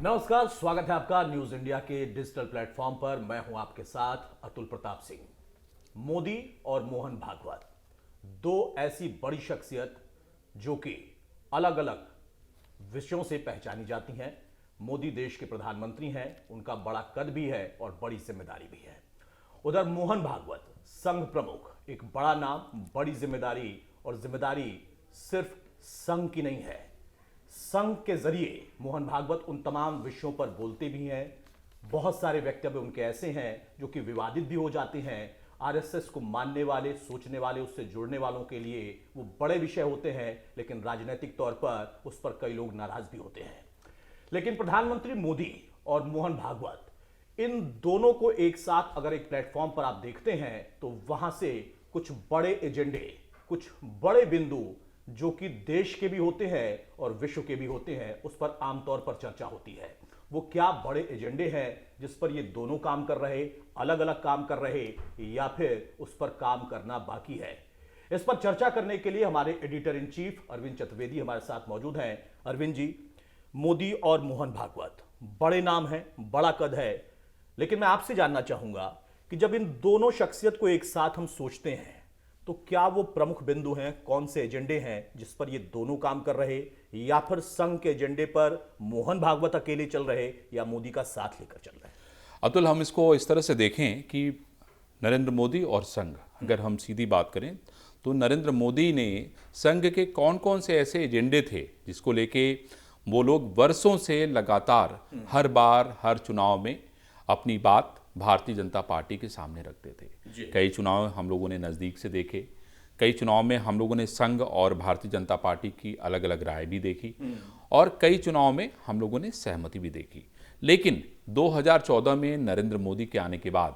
नमस्कार, स्वागत है आपका न्यूज इंडिया के डिजिटल प्लेटफॉर्म पर। मैं हूं आपके साथ अतुल प्रताप सिंह। मोदी और मोहन भागवत, दो ऐसी बड़ी शख्सियत जो कि अलग अलग विषयों से पहचानी जाती हैं। मोदी देश के प्रधानमंत्री हैं, उनका बड़ा कद भी है और बड़ी जिम्मेदारी भी है। उधर मोहन भागवत संघ प्रमुख, एक बड़ा नाम, बड़ी जिम्मेदारी, और जिम्मेदारी सिर्फ संघ की नहीं है। संघ के जरिए मोहन भागवत उन तमाम विषयों पर बोलते भी हैं। बहुत सारे वक्तव्य उनके ऐसे हैं जो कि विवादित भी हो जाते हैं। आरएसएस को मानने वाले, सोचने वाले, उससे जुड़ने वालों के लिए वो बड़े विषय होते हैं, लेकिन राजनीतिक तौर पर उस पर कई लोग नाराज भी होते हैं। लेकिन प्रधानमंत्री मोदी और मोहन भागवत, इन दोनों को एक साथ अगर एक प्लेटफॉर्म पर आप देखते हैं तो वहां से कुछ बड़े एजेंडे, कुछ बड़े बिंदु जो कि देश के भी होते हैं और विश्व के भी होते हैं, उस पर आमतौर पर चर्चा होती है। वो क्या बड़े एजेंडे हैं जिस पर ये दोनों काम कर रहे, अलग अलग काम कर रहे, या फिर उस पर काम करना बाकी है? इस पर चर्चा करने के लिए हमारे editor in chief Arvind Chaturvedi हमारे साथ मौजूद हैं। अरविंद जी, मोदी और मोहन भागवत बड़े नाम हैं, बड़ा कद है, लेकिन मैं आपसे जानना चाहूंगा कि जब इन दोनों शख्सियत को एक साथ हम सोचते हैं तो क्या वो प्रमुख बिंदु हैं, कौन से एजेंडे हैं जिस पर ये दोनों काम कर रहे, या फिर संघ के एजेंडे पर मोहन भागवत अकेले चल रहे या मोदी का साथ लेकर चल रहे? अतुल, हम इसको इस तरह से देखें कि नरेंद्र मोदी और संघ, अगर हम सीधी बात करें तो नरेंद्र मोदी ने संघ के कौन कौन से ऐसे एजेंडे थे जिसको लेके वो लोग वर्षों से लगातार हर बार हर चुनाव में अपनी बात भारतीय जनता पार्टी के सामने रखते थे। कई चुनाव हम लोगों ने नज़दीक से देखे, कई चुनाव में हम लोगों ने संघ और भारतीय जनता पार्टी की अलग अलग राय भी देखी, और कई चुनाव में हम लोगों ने सहमति भी देखी। लेकिन 2014 में नरेंद्र मोदी के आने के बाद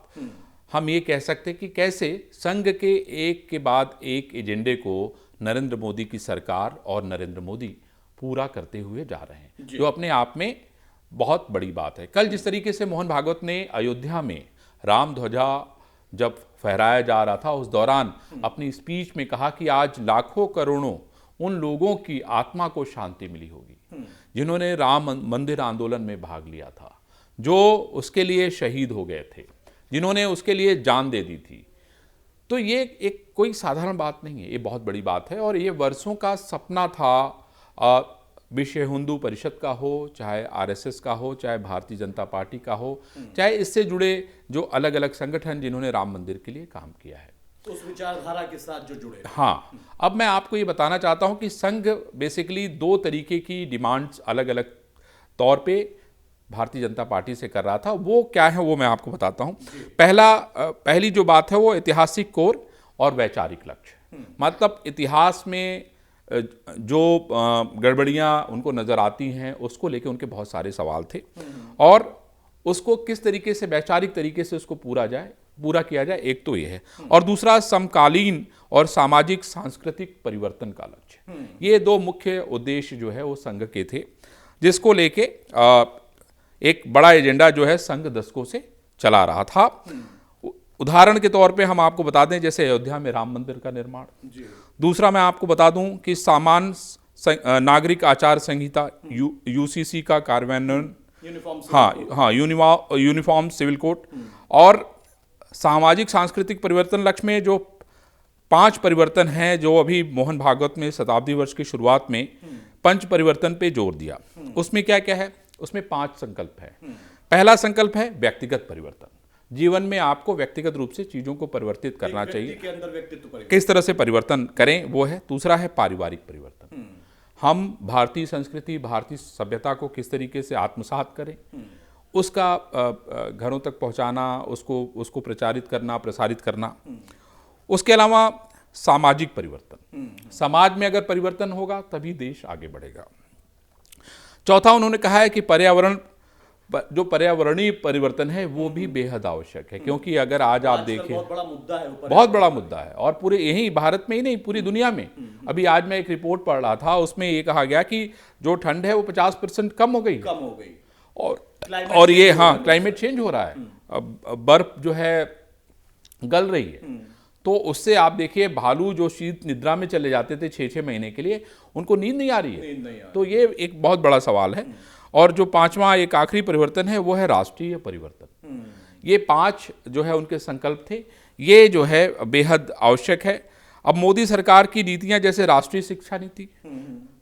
हम ये कह सकते हैं कि कैसे संघ के एक के बाद एक एजेंडे को नरेंद्र मोदी की सरकार और नरेंद्र मोदी पूरा करते हुए जा रहे हैं, जो अपने आप में बहुत बड़ी बात है। कल जिस तरीके से मोहन भागवत ने अयोध्या में राम ध्वजा जब फहराया जा रहा था, उस दौरान अपनी स्पीच में कहा कि आज लाखों करोड़ों उन लोगों की आत्मा को शांति मिली होगी जिन्होंने राम मंदिर आंदोलन में भाग लिया था, जो उसके लिए शहीद हो गए थे, जिन्होंने उसके लिए जान दे दी थी। तो ये एक कोई साधारण बात नहीं है, ये बहुत बड़ी बात है। और ये वर्षों का सपना था, विश्व हिंदू परिषद का हो, चाहे आरएसएस का हो, चाहे भारतीय जनता पार्टी का हो, चाहे इससे जुड़े जो अलग अलग संगठन जिन्होंने राम मंदिर के लिए काम किया है, तो उस विचारधारा के साथ जो जुड़े। हाँ, अब मैं आपको ये बताना चाहता हूं कि संघ बेसिकली दो तरीके की डिमांड्स अलग अलग तौर पे भारतीय जनता पार्टी से कर रहा था। वो क्या है वो मैं आपको बताता हूं। पहली जो बात है वो ऐतिहासिक कोर और वैचारिक लक्ष्य। मतलब इतिहास में जो गड़बड़ियां उनको नजर आती हैं, उसको लेके उनके बहुत सारे सवाल थे, और उसको किस तरीके से वैचारिक तरीके से उसको पूरा किया जाए, एक तो ये है। और दूसरा समकालीन और सामाजिक सांस्कृतिक परिवर्तन का लक्ष्य। ये दो मुख्य उद्देश्य जो है वो संघ के थे, जिसको लेके एक बड़ा एजेंडा जो है संघ दशकों से चला रहा था। उदाहरण के तौर पे हम आपको बता दें, जैसे अयोध्या में राम मंदिर का निर्माण। दूसरा मैं आपको बता दूं कि सामान्य नागरिक आचार संहिता यूसीसी का कार्यान्वयन, यूनिफॉर्म सिविल कोड, और सामाजिक सांस्कृतिक परिवर्तन लक्ष्य में जो 5 परिवर्तन हैं, जो अभी मोहन भागवत में शताब्दी वर्ष की शुरुआत में पंच परिवर्तन पे जोर दिया। उसमें क्या क्या है? उसमें 5 संकल्प है। पहला संकल्प है व्यक्तिगत परिवर्तन। जीवन में आपको व्यक्तिगत रूप से चीजों को परिवर्तित करना चाहिए, के अंदर व्यक्तित्व परिवर्तन किस तरह से परिवर्तन करें, वो है। दूसरा है पारिवारिक परिवर्तन। हम भारतीय संस्कृति, भारतीय सभ्यता को किस तरीके से आत्मसात करें, उसका घरों तक पहुंचाना, उसको प्रचारित करना, प्रसारित करना। उसके अलावा सामाजिक परिवर्तन। समाज में अगर परिवर्तन होगा तभी देश आगे बढ़ेगा। चौथा उन्होंने कहा है कि जो पर्यावरणीय परिवर्तन है वो भी बेहद आवश्यक है, क्योंकि अगर आज आप देखें, बहुत बड़ा मुद्दा है, बहुत बड़ा मुद्दा है, और पूरे यही भारत में ही नहीं, पूरी दुनिया में। अभी आज मैं एक रिपोर्ट पढ़ रहा था, उसमें ये कहा गया कि जो ठंड है वो 50% कम हो गई, और ये क्लाइमेट चेंज हो रहा है, बर्फ जो है गल रही है। तो उससे आप देखिए, भालू जो शीत निद्रा में चले जाते थे 6-6 महीने के लिए, उनको नींद नहीं आ रही है। तो ये एक बहुत बड़ा सवाल है। और जो पांचवा एक आखिरी परिवर्तन है वो है राष्ट्रीय परिवर्तन। ये 5 जो है उनके संकल्प थे, ये जो है बेहद आवश्यक है। अब मोदी सरकार की नीतियां जैसे राष्ट्रीय शिक्षा नीति,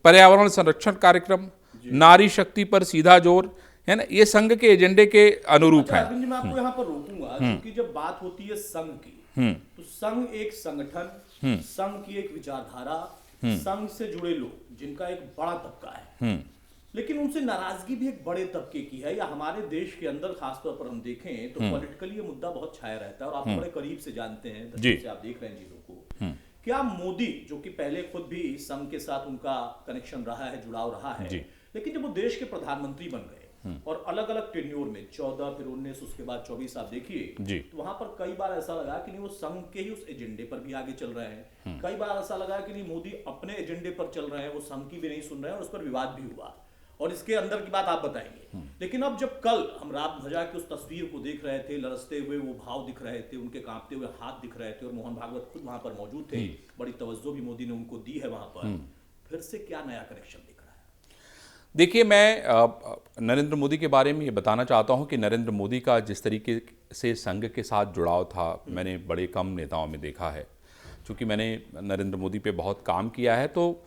पर्यावरण संरक्षण कार्यक्रम, नारी शक्ति पर सीधा जोर है ना, ये संघ के एजेंडे के अनुरूप अच्छा, है। अरविंद जी, मैं आपको यहाँ पर रोकूंगा क्योंकि जब बात होती है संघ की, तो संघ एक संगठन, संघ की एक विचारधारा, संघ से जुड़े लोग जिनका एक बड़ा तबका है, लेकिन उनसे नाराजगी भी एक बड़े तबके की है। या हमारे देश के अंदर खासतौर पर हम देखें तो पॉलिटिकली ये मुद्दा बहुत छाया रहता है और आप बड़े करीब से जानते हैं, दशकों से आप देख रहे हैं चीजों को। क्या मोदी, जो कि पहले खुद भी संघ के साथ उनका कनेक्शन रहा है, जुड़ाव रहा है, लेकिन जब वो देश के प्रधानमंत्री बन गए और अलग अलग टेन्योर में 14 फिर 19 उसके बाद 24 आप देखिए, तो वहां पर कई बार ऐसा लगा कि नहीं वो संघ के ही उस एजेंडे पर भी आगे चल रहे हैं, कई बार ऐसा लगा कि नहीं मोदी अपने एजेंडे पर चल रहे हैं, वो संघ की भी नहीं सुन रहे हैं और उस पर विवाद भी हुआ। और इसके अंदर की बात आप बताएंगे। लेकिन अब जब कल हम राम ध्वजा की उस तस्वीर को देख रहे थे, लरसते हुए वो भाव दिख रहे थे, उनके कांपते हुए हाथ दिख रहे थे और मोहन भागवत खुद वहां पर मौजूद थे, बड़ी तवज्जो भी मोदी ने उनको दी है वहां पर, फिर से क्या नया कनेक्शन दिख रहा है? देखिए, मैं नरेंद्र मोदी के बारे में ये बताना चाहता हूं कि नरेंद्र मोदी का जिस तरीके से संघ के साथ जुड़ाव था, मैंने बड़े कम नेताओं में देखा है। चूँकि मैंने नरेंद्र मोदी पे बहुत काम किया है, तो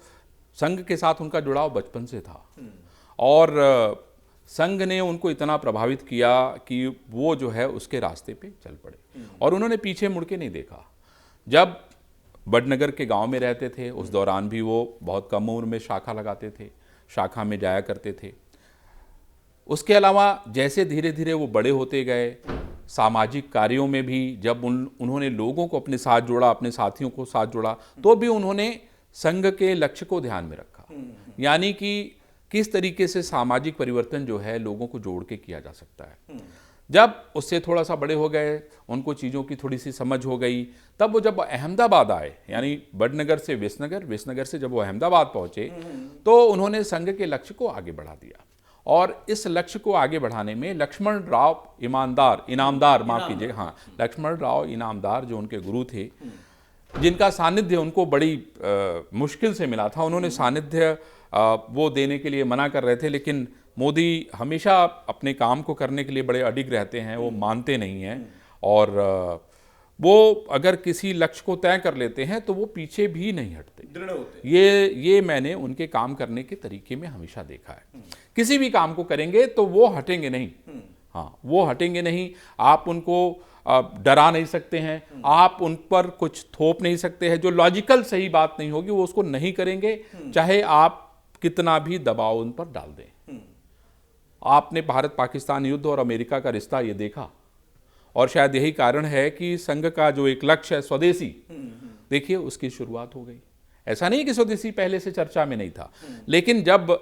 संघ के साथ उनका जुड़ाव बचपन से था और संघ ने उनको इतना प्रभावित किया कि वो जो है उसके रास्ते पे चल पड़े और उन्होंने पीछे मुड़ के नहीं देखा। जब बड़नगर के गांव में रहते थे, उस दौरान भी वो बहुत कम उम्र में शाखा लगाते थे, शाखा में जाया करते थे। उसके अलावा जैसे धीरे धीरे वो बड़े होते गए, सामाजिक कार्यों में भी जब उन्होंने लोगों को अपने साथ जोड़ा, अपने साथियों को साथ जोड़ा, तो भी उन्होंने संघ के लक्ष्य को ध्यान में रखा, यानी कि किस तरीके से सामाजिक परिवर्तन जो है लोगों को जोड़ के किया जा सकता है। जब उससे थोड़ा सा बड़े हो गए, उनको चीज़ों की थोड़ी सी समझ हो गई, तब वो जब अहमदाबाद आए, यानी बड़नगर से विसनगर, विसनगर से जब वो अहमदाबाद पहुंचे, तो उन्होंने संघ के लक्ष्य को आगे बढ़ा दिया। और इस लक्ष्य को आगे बढ़ाने में लक्ष्मण राव इनामदार माफ कीजिए, हाँ, लक्ष्मण राव इनामदार जो उनके गुरु थे, जिनका सानिध्य उनको बड़ी मुश्किल से मिला था, उन्होंने सानिध्य वो देने के लिए मना कर रहे थे, लेकिन मोदी हमेशा अपने काम को करने के लिए बड़े अडिग रहते हैं, वो मानते नहीं हैं और वो अगर किसी लक्ष्य को तय कर लेते हैं तो वो पीछे भी नहीं हटते, दृढ़ होते। ये मैंने उनके काम करने के तरीके में हमेशा देखा है। किसी भी काम को करेंगे तो वो हटेंगे नहीं, हाँ, वो हटेंगे नहीं। आप उनको डरा नहीं सकते हैं, आप उन पर कुछ थोप नहीं सकते हैं, जो लॉजिकल सही बात नहीं होगी वो उसको नहीं करेंगे, चाहे आप कितना भी दबाव उन पर डाल दें। आपने भारत पाकिस्तान युद्ध और अमेरिका का रिश्ता ये देखा और शायद यही कारण है कि संघ का जो एक लक्ष्य है स्वदेशी, देखिए उसकी शुरुआत हो गई। ऐसा नहीं कि स्वदेशी पहले से चर्चा में नहीं था, लेकिन जब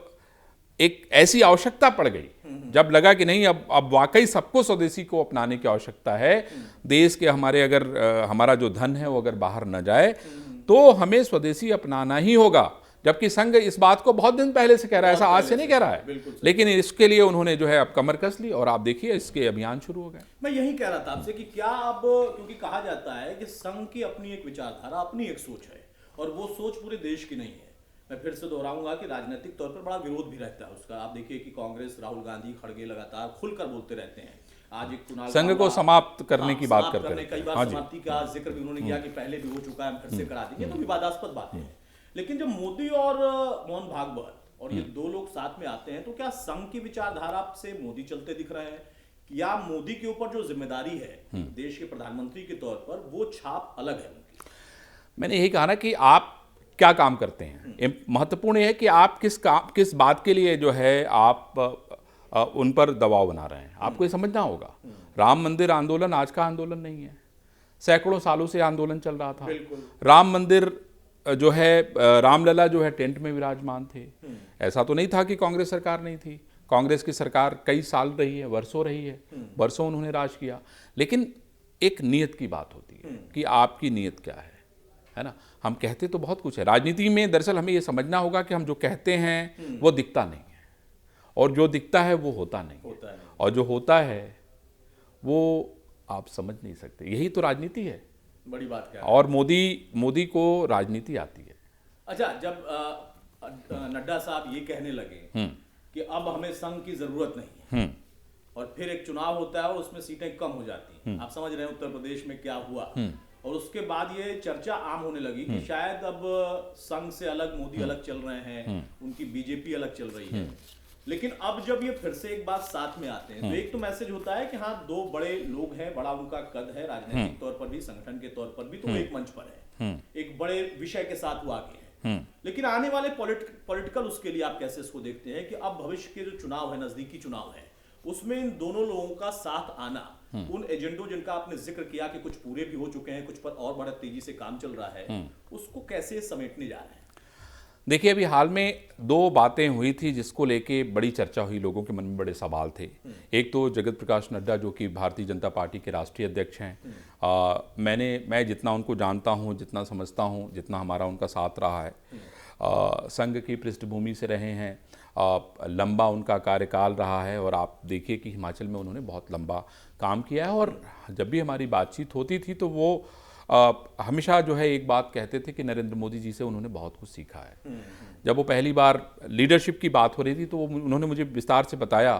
एक ऐसी आवश्यकता पड़ गई, जब लगा कि नहीं अब वाकई सबको स्वदेशी को अपनाने की आवश्यकता है, देश के हमारा जो धन है वो अगर बाहर न जाए तो हमें स्वदेशी अपनाना ही होगा। जबकि संघ इस बात को बहुत दिन पहले से कह रहा है, ऐसा आज से नहीं कह रहा है, लेकिन इसके लिए उन्होंने जो है अब कमर कस ली और आप देखिए इसके अभियान शुरू हो गए। मैं यही कह रहा था आपसे कि क्या अब, क्योंकि कहा जाता है कि संघ की अपनी एक विचारधारा, अपनी एक सोच है और वो सोच पूरे देश की नहीं है। मैं फिर से दोहराऊंगा कि राजनीतिक तौर पर बड़ा विरोध भी रहता है उसका। आप देखिए कि कांग्रेस, राहुल गांधी, खड़गे लगातार खुलकर बोलते रहते हैं। आज एक कुणाल संघ को समाप्त करने की बात करते हैं, कई बार समाप्ति का जिक्र भी उन्होंने किया कि पहले भी हो चुका है, हम फिर से करा देंगे, तो विवादास्पद बात है। लेकिन जब मोदी और मोहन भागवत और ये दो लोग साथ में आते हैं, तो क्या संघ की विचारधारा से मोदी चलते दिख रहे हैं, या मोदी के ऊपर जो जिम्मेदारी है देश के प्रधानमंत्री के तौर पर, वो छाप अलग है उनकी? मैंने यही कहा ना कि आप क्या काम करते हैं, महत्वपूर्ण है कि आप किस बात के लिए जो है आप उन पर दबाव बना रहे हैं। आपको ये समझना होगा, राम मंदिर आंदोलन आज का आंदोलन नहीं है, सैकड़ों सालों से आंदोलन चल रहा था। राम मंदिर जो है, रामलला जो है टेंट में विराजमान थे। ऐसा तो नहीं था कि कांग्रेस सरकार नहीं थी, कांग्रेस की सरकार कई साल रही है, वर्षों रही है, वर्षों उन्होंने राज किया। लेकिन एक नीयत की बात होती है कि आपकी नीयत क्या है ना। हम कहते तो बहुत कुछ है राजनीति में, दरअसल हमें ये समझना होगा कि हम जो कहते हैं वो दिखता नहीं है और जो दिखता है वो होता नहीं है, और जो होता है वो आप समझ नहीं सकते। यही तो राजनीति है, बड़ी बात क्या है। और मोदी को राजनीति आती है। अच्छा, जब नड्डा साहब ये कहने लगे कि अब हमें संघ की जरूरत नहीं है, और फिर एक चुनाव होता है और उसमें सीटें कम हो जाती हैं। आप समझ रहे हैं उत्तर प्रदेश में क्या हुआ, और उसके बाद ये चर्चा आम होने लगी कि शायद अब संघ से अलग मोदी अलग चल रहे हैं, उनकी बीजेपी अलग चल रही है। लेकिन अब जब ये फिर से एक बात साथ में आते हैं तो एक तो मैसेज होता है कि हाँ, दो बड़े लोग हैं, बड़ा उनका कद है राजनीतिक तौर पर भी, संगठन के तौर पर भी, तो एक मंच पर है, एक बड़े विषय के साथ वो आगे हैं। लेकिन आने वाले पॉलिटिकल उसके लिए आप कैसे इसको देखते हैं कि अब भविष्य के जो चुनाव है, नजदीकी चुनाव है, उसमें इन दोनों लोगों का साथ आना, उन एजेंडों जिनका आपने जिक्र किया कि कुछ पूरे भी हो चुके हैं, कुछ पर और बड़ा तेजी से काम चल रहा है, उसको कैसे समेटने जा रहे हैं? देखिए, अभी हाल में दो बातें हुई थी जिसको लेके बड़ी चर्चा हुई, लोगों के मन में बड़े सवाल थे। एक तो जगत प्रकाश नड्डा जो कि भारतीय जनता पार्टी के राष्ट्रीय अध्यक्ष हैं, मैं जितना उनको जानता हूं, जितना समझता हूं, जितना हमारा उनका साथ रहा है, संघ की पृष्ठभूमि से रहे हैं, लंबा उनका कार्यकाल रहा है, और आप देखिए कि हिमाचल में उन्होंने बहुत लंबा काम किया है। और जब भी हमारी बातचीत होती थी तो वो हमेशा जो है एक बात कहते थे कि नरेंद्र मोदी जी से उन्होंने बहुत कुछ सीखा है। जब वो पहली बार लीडरशिप की बात हो रही थी तो उन्होंने मुझे विस्तार से बताया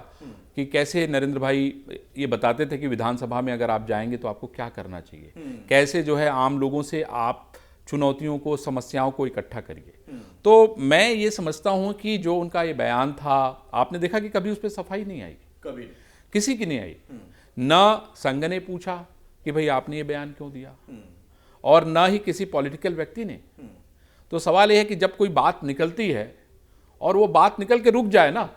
कि कैसे नरेंद्र भाई ये बताते थे कि विधानसभा में अगर आप जाएंगे तो आपको क्या करना चाहिए, कैसे जो है आम लोगों से आप चुनौतियों को, समस्याओं को इकट्ठा करिए। तो मैं ये समझता हूँ कि जो उनका ये बयान था, आपने देखा कि कभी उस पर सफाई नहीं आई, कभी नहीं, किसी की नहीं आई। न संघ ने पूछा कि भाई आपने ये बयान क्यों दिया, और न ही किसी पॉलिटिकल व्यक्ति ने। तो सवाल यह है कि जब कोई बात निकलती है और वो बात निकल के रुक जाए ना,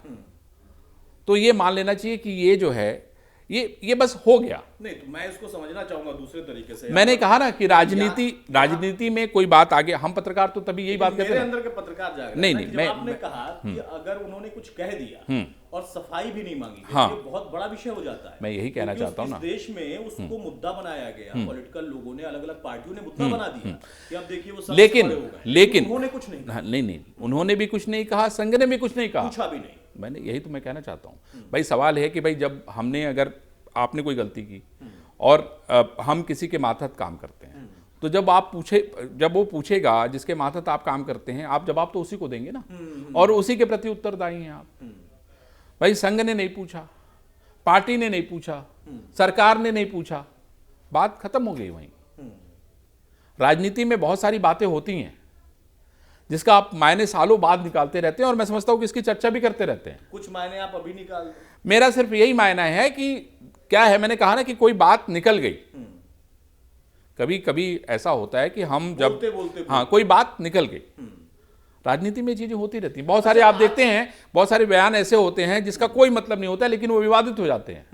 तो ये मान लेना चाहिए कि ये जो है ये बस हो गया। नहीं, तो मैं इसको समझना चाहूंगा दूसरे तरीके से। मैंने कहा ना कि राजनीति में कोई बात आगे, हम पत्रकार तो तभी यही बात कहते हैं। मेरे अंदर के पत्रकार जाग रहे नहीं, हैं कि आपने कहा कि अगर उन्होंने कुछ कह दिया और सफाई भी नहीं मांगी, हाँ, ये बहुत बड़ा विषय हो जाता है। मैं यही कहना चाहता हूँ ना, देश में उसको मुद्दा बनाया गया, पॉलिटिकल लोगों ने, अलग अलग पार्टियों ने मुद्दा बना दिया कि अब देखिए वो लेकिन उन्होंने कुछ नहीं कहा। नहीं, उन्होंने भी कुछ नहीं कहा, संघ ने भी कुछ नहीं कहा, पूछा भी नहीं। मैंने यही तो मैं कहना चाहता हूँ भाई। सवाल है कि भाई जब हमने, अगर आपने कोई गलती की और हम किसी के मातहत काम करते हैं, तो जब वो पूछेगा जिसके मातहत आप काम करते हैं, आप जवाब तो उसी को देंगे ना, और उसी के प्रति उत्तरदायी हैं आप। भाई संघ ने नहीं पूछा, पार्टी ने नहीं पूछा, सरकार ने नहीं पूछा, बात खत्म हो गई वहीं। राजनीति में बहुत सारी बातें होती हैं जिसका आप मायने सालों बाद निकालते रहते हैं, और मैं समझता हूं कि इसकी चर्चा भी करते रहते हैं। कुछ मायने आप अभी निकाल दें। मेरा सिर्फ यही मायना है कि क्या है, मैंने कहा ना कि कोई बात निकल गई। कभी कभी ऐसा होता है कि हम जब बोलते हाँ, कोई बात निकल गई। राजनीति में चीजें होती रहती हैं। बहुत सारे आप देखते हैं, बहुत सारे बयान ऐसे होते हैं जिसका कोई मतलब नहीं होता, लेकिन वो विवादित हो जाते हैं।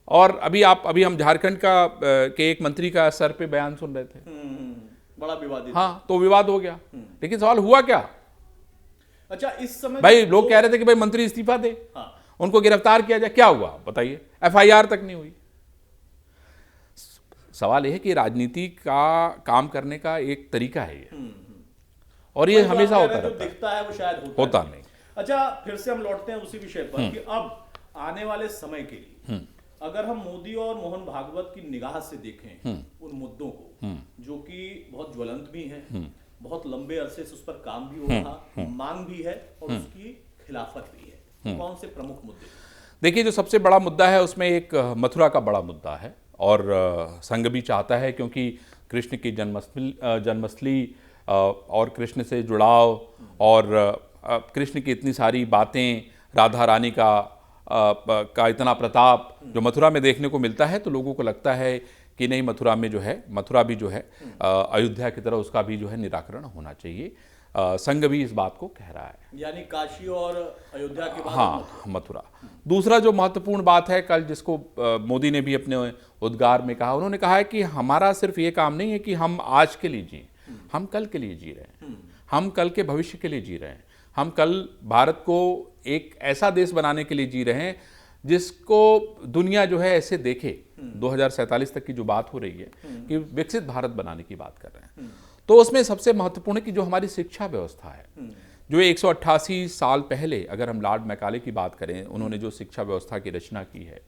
और अभी हम झारखंड के एक मंत्री का सर पे बयान सुन रहे थे, बड़ा विवादित। हाँ, तो विवाद हो गया। लेकिन सवाल हुआ क्या? अच्छा, इस समय भाई लोग कह रहे थे कि भाई मंत्री इस्तीफा दे, हाँ, उनको गिरफ्तार किया जाए। क्या हुआ बताइए? एफआईआर तक नहीं हुई। सवाल यह है कि राजनीति का काम करने का एक तरीका है ये, और ये हमेशा होता रहता है। दिखता है वो शायद होता नहीं। अच्छा, फिर से हम लौटते हैं उसी विषय पर कि अब आने वाले समय के लिए अगर हम मोदी और मोहन भागवत की निगाह से देखें उन मुद्दों को, जो कि बहुत ज्वलंत भी हैं, बहुत लंबे अरसे से उस पर काम भी हो रहा, मांग भी है और उसकी खिलाफत भी है, कौन से प्रमुख मुद्दे? देखिए, जो सबसे बड़ा मुद्दा है उसमें एक मथुरा का बड़ा मुद्दा है, और संघ भी चाहता है, क्योंकि कृष्ण की जन्मस्थली और कृष्ण से जुड़ाव और कृष्ण की इतनी सारी बातें, राधा रानी का इतना प्रताप जो मथुरा में देखने को मिलता है, तो लोगों को लगता है कि नहीं, मथुरा भी जो है अयोध्या की तरह उसका भी जो है निराकरण होना चाहिए। संघ भी इस बात को कह रहा है, यानी काशी और अयोध्या के बाद हाँ, मथुरा। दूसरा जो महत्वपूर्ण बात है, कल जिसको मोदी ने भी अपने उद्गार में कहा, उन्होंने कहा है कि हमारा सिर्फ ये काम नहीं है कि हम आज के लिए जिए, हम कल के लिए जी रहे हैं, हम कल के भविष्य के लिए जी रहे हैं, हम कल भारत को एक ऐसा देश बनाने के लिए जी रहे हैं जिसको दुनिया जो है ऐसे देखे। 2047 तक की जो बात हो रही है कि विकसित भारत बनाने की बात कर रहे हैं, तो उसमें सबसे महत्वपूर्ण है कि जो हमारी शिक्षा व्यवस्था है, जो 188 साल पहले, अगर हम लॉर्ड मैकाले की बात करें, उन्होंने जो शिक्षा व्यवस्था की रचना की है,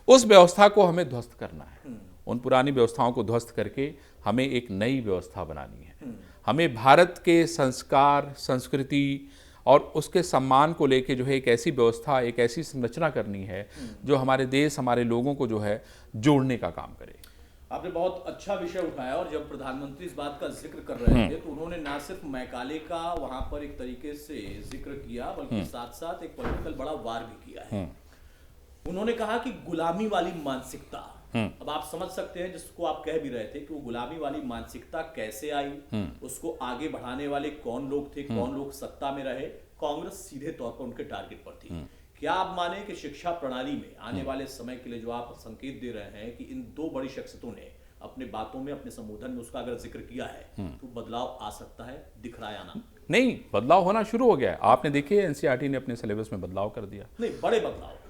उस व्यवस्था को हमें ध्वस्त करना है। उन पुरानी व्यवस्थाओं को ध्वस्त करके हमें एक नई व्यवस्था बनानी है। हमें भारत के संस्कार, संस्कृति और उसके सम्मान को लेके जो है एक ऐसी व्यवस्था, एक ऐसी संरचना करनी है जो हमारे देश, हमारे लोगों को जो है जोड़ने का काम करे। आपने बहुत अच्छा विषय उठाया, और जब प्रधानमंत्री इस बात का जिक्र कर रहे थे तो उन्होंने ना सिर्फ मैकाले का वहां पर एक तरीके से जिक्र किया, बल्कि साथ साथ एक पॉलिटिकल बड़ा वार भी किया है। उन्होंने कहा कि गुलामी वाली मानसिकता, अब आप समझ सकते हैं जिसको आप कह भी रहे थे कि वो गुलामी वाली मानसिकता कैसे आई, उसको आगे बढ़ाने वाले कौन लोग थे, कौन लोग सत्ता में रहे। कांग्रेस सीधे तौर पर उनके टारगेट पर थी। क्या आप माने कि शिक्षा प्रणाली में आने वाले समय के लिए जो आप संकेत दे रहे हैं कि इन दो बड़ी शख्सियतों ने अपने बातों में, अपने संबोधन में उसका अगर जिक्र किया है तो बदलाव आ सकता है, दिख रहा है आना? नहीं, बदलाव होना शुरू हो गया है। आपने देखिए एनसीईआरटी ने अपने सिलेबस में बदलाव कर दिया। नहीं,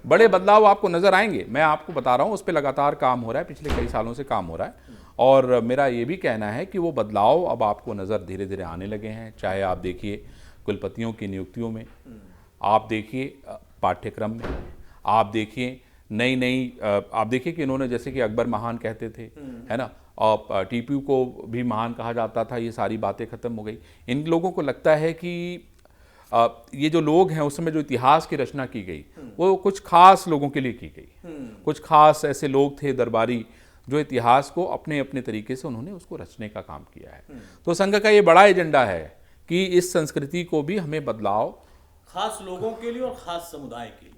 बड़े बदलाव आपको नजर आएंगे। मैं आपको बता रहा हूँ, उस पर लगातार काम हो रहा है, पिछले कई सालों से काम हो रहा है। और मेरा ये भी कहना है कि वो बदलाव अब आपको नज़र धीरे धीरे आने लगे हैं। चाहे आप देखिए कुलपतियों की नियुक्तियों में, आप देखिए पाठ्यक्रम में, आप देखिए नई आप देखिए कि इन्होंने, जैसे कि अकबर महान कहते थे, है ना, और टीपू को भी महान कहा जाता था, ये सारी बातें खत्म हो गई। इन लोगों को लगता है कि ये जो लोग हैं उस समय जो इतिहास की रचना की गई वो कुछ खास लोगों के लिए की गई। कुछ खास ऐसे लोग थे दरबारी जो इतिहास को अपने अपने तरीके से उन्होंने उसको रचने का काम किया है। तो संघ का ये बड़ा एजेंडा है कि इस संस्कृति को भी हमें बदलाव, खास लोगों के लिए और खास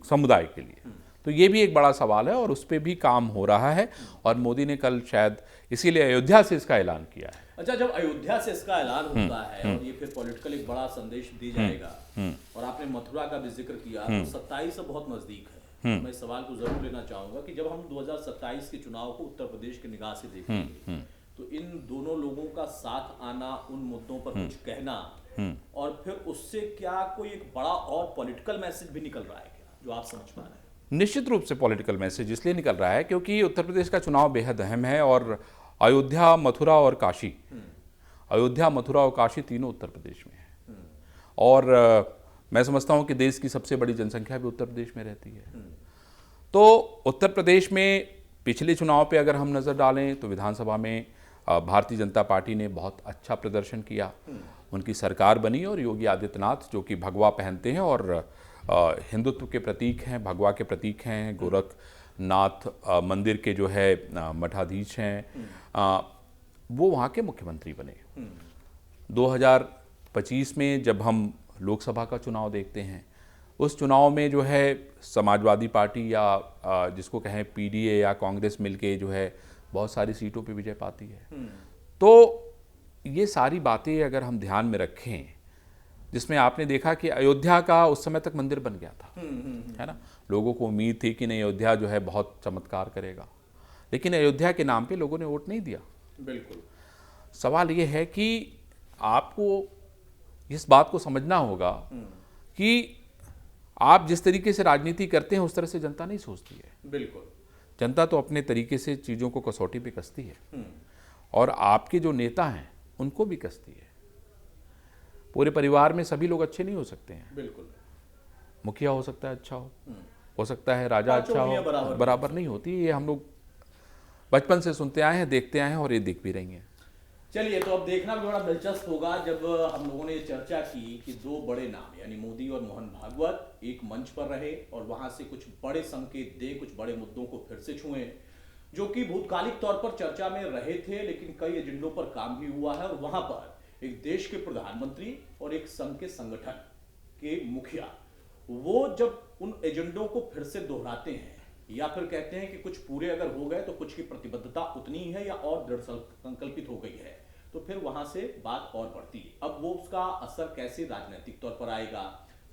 समुदाय के लिए। तो ये भी एक बड़ा सवाल है और उस पर भी काम हो रहा है। और मोदी ने कल शायद इसीलिए अयोध्या से इसका ऐलान किया है। अच्छा, जब अयोध्या से इसका ऐलान होता है और ये फिर पॉलिटिकल एक बड़ा संदेश दी जाएगा, और आपने मथुरा का भी जिक्र किया, तो 27 से बहुत नजदीक है। मैं इस सवाल को जरूर लेना चाहूंगा कि जब हम 2027 के चुनाव को उत्तर प्रदेश की निगाह से देखेंगे तो इन दोनों लोगों का साथ आना, उन मुद्दों पर कुछ कहना, और फिर उससे क्या कोई एक बड़ा और पॉलिटिकल मैसेज भी निकल रहा है क्या, जो आप समझ पा रहे हैं? निश्चित रूप से पॉलिटिकल मैसेज इसलिए निकल रहा है क्योंकि उत्तर प्रदेश का चुनाव बेहद अहम है। और अयोध्या, मथुरा और काशी, अयोध्या, मथुरा और काशी तीनों उत्तर प्रदेश में है। और मैं समझता हूं कि देश की सबसे बड़ी जनसंख्या भी उत्तर प्रदेश में रहती है। तो उत्तर प्रदेश में पिछले चुनाव पे अगर हम नज़र डालें तो विधानसभा में भारतीय जनता पार्टी ने बहुत अच्छा प्रदर्शन किया। उनकी सरकार बनी और योगी आदित्यनाथ, जो कि भगवा पहनते हैं और हिंदुत्व के प्रतीक हैं, भगवा के प्रतीक हैं, गोरखनाथ मंदिर के जो है मठाधीश हैं, वो वहाँ के मुख्यमंत्री बने। 2025 में जब हम लोकसभा का चुनाव देखते हैं, उस चुनाव में जो है समाजवादी पार्टी या जिसको कहें पीडीए या कांग्रेस मिलके जो है बहुत सारी सीटों पे विजय पाती है। तो ये सारी बातें अगर हम ध्यान में रखें, जिसमें आपने देखा कि अयोध्या का उस समय तक मंदिर बन गया था, है ना, लोगों को उम्मीद थी कि नहीं अयोध्या जो है बहुत चमत्कार करेगा, लेकिन अयोध्या के नाम पे लोगों ने वोट नहीं दिया। बिल्कुल। सवाल ये है कि आपको इस बात को समझना होगा कि आप जिस तरीके से राजनीति करते हैं उस तरह से जनता नहीं सोचती है। बिल्कुल। जनता तो अपने तरीके से चीज़ों को कसौटी पे कसती है, और आपके जो नेता हैं उनको भी कसती है। पूरे परिवार में सभी लोग अच्छे नहीं हो सकते हैं। बिल्कुल। मुखिया हो सकता है अच्छा हो सकता है राजा अच्छा हो, बराबर नहीं होती। ये हम लोग बचपन से सुनते आए हैं, देखते आए हैं और ये दिख भी रही हैं। चलिए, तो अब देखना भी बड़ा दिलचस्प होगा जब हम लोगों ने चर्चा की कि दो बड़े नाम यानी मोदी और मोहन भागवत एक मंच पर रहे और वहां से कुछ बड़े संकेत दे, कुछ बड़े मुद्दों को फिर से छुए, जो कि भूतकालिक तौर पर चर्चा में रहे थे, लेकिन कई एजेंडों पर काम भी हुआ है। और वहां पर एक देश के प्रधानमंत्री और एक संघ के संगठन के मुखिया, वो जब उन एजेंडों को फिर से दोहराते हैं या फिर कहते हैं कि कुछ पूरे अगर हो गए तो कुछ की प्रतिबद्धता उतनी ही है या और दृढ़ संकल्पित हो गई है, तो फिर वहां से बात और बढ़ती है। अब वो उसका असर कैसे राजनीतिक तौर पर आएगा,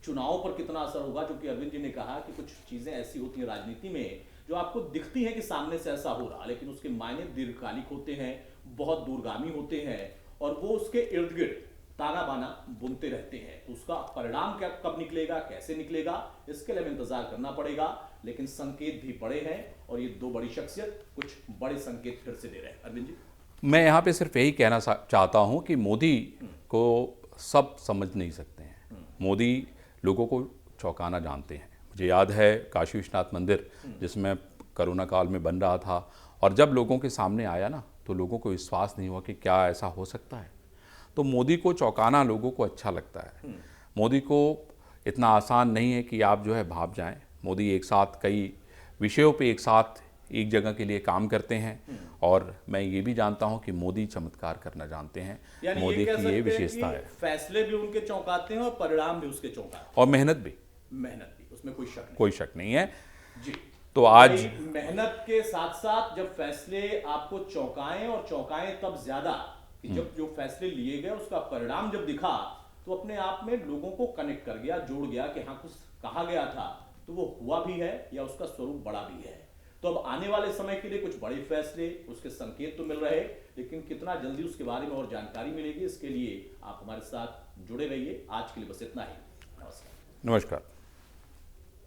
चुनाव पर कितना असर होगा, जो कि अरविंद जी ने कहा कि कुछ चीजें ऐसी होती हैं राजनीति में जो आपको दिखती हैं कि सामने से ऐसा हो रहा, लेकिन उसके मायने दीर्घकालिक होते हैं, बहुत दूरगामी होते हैं, और वो उसके इर्द गिर्द ताना बाना बुनते रहते हैं। तो उसका परिणाम क्या कब निकलेगा, कैसे निकलेगा, इसके लिए इंतजार करना पड़ेगा। लेकिन संकेत भी बड़े हैं और ये दो बड़ी शख्सियत कुछ बड़े संकेत फिर से दे रहे हैं। अरविंद जी, मैं यहाँ पे सिर्फ यही कहना चाहता हूँ कि मोदी को सब समझ नहीं सकते हैं। मोदी लोगों को चौंकाना जानते हैं। मुझे याद है काशी विश्वनाथ मंदिर जिसमें कोरोना काल में बन रहा था, और जब लोगों के सामने आया ना तो लोगों को विश्वास नहीं हुआ कि क्या ऐसा हो सकता है। तो मोदी को चौंकाना लोगों को अच्छा लगता है। मोदी को इतना आसान नहीं है कि आप जो है भाप जाएं। मोदी एक साथ कई विषयों पे एक साथ एक जगह के लिए काम करते हैं, और मैं ये भी जानता हूं कि मोदी चमत्कार करना जानते हैं। यानी मोदी ये कह की सकते ये हैं विशेषता कि है, फैसले भी उनके चौंकाते हैं और परिणाम भी उसके चौंकाते और मेहनत भी, हैं। मेहनत भी, उसमें कोई शक नहीं। कोई शक नहीं है। जी। तो आज भाई, मेहनत के साथ साथ जब फैसले आपको चौंकाएं, और चौंकाएं तब ज्यादा कि जब जो फैसले लिए गए उसका परिणाम जब दिखा, तो अपने आप में लोगों को कनेक्ट कर गया, जोड़ गया कि हाँ, कुछ कहा गया था तो वो हुआ भी है या उसका स्वरूप बड़ा भी है। तो अब आने वाले समय के लिए कुछ बड़े फैसले, उसके संकेत तो मिल रहे, लेकिन कितना जल्दी उसके बारे में और जानकारी मिलेगी, इसके लिए आप हमारे साथ जुड़े रहिए। आज के लिए बस इतना ही। नमस्कार। नमस्कार।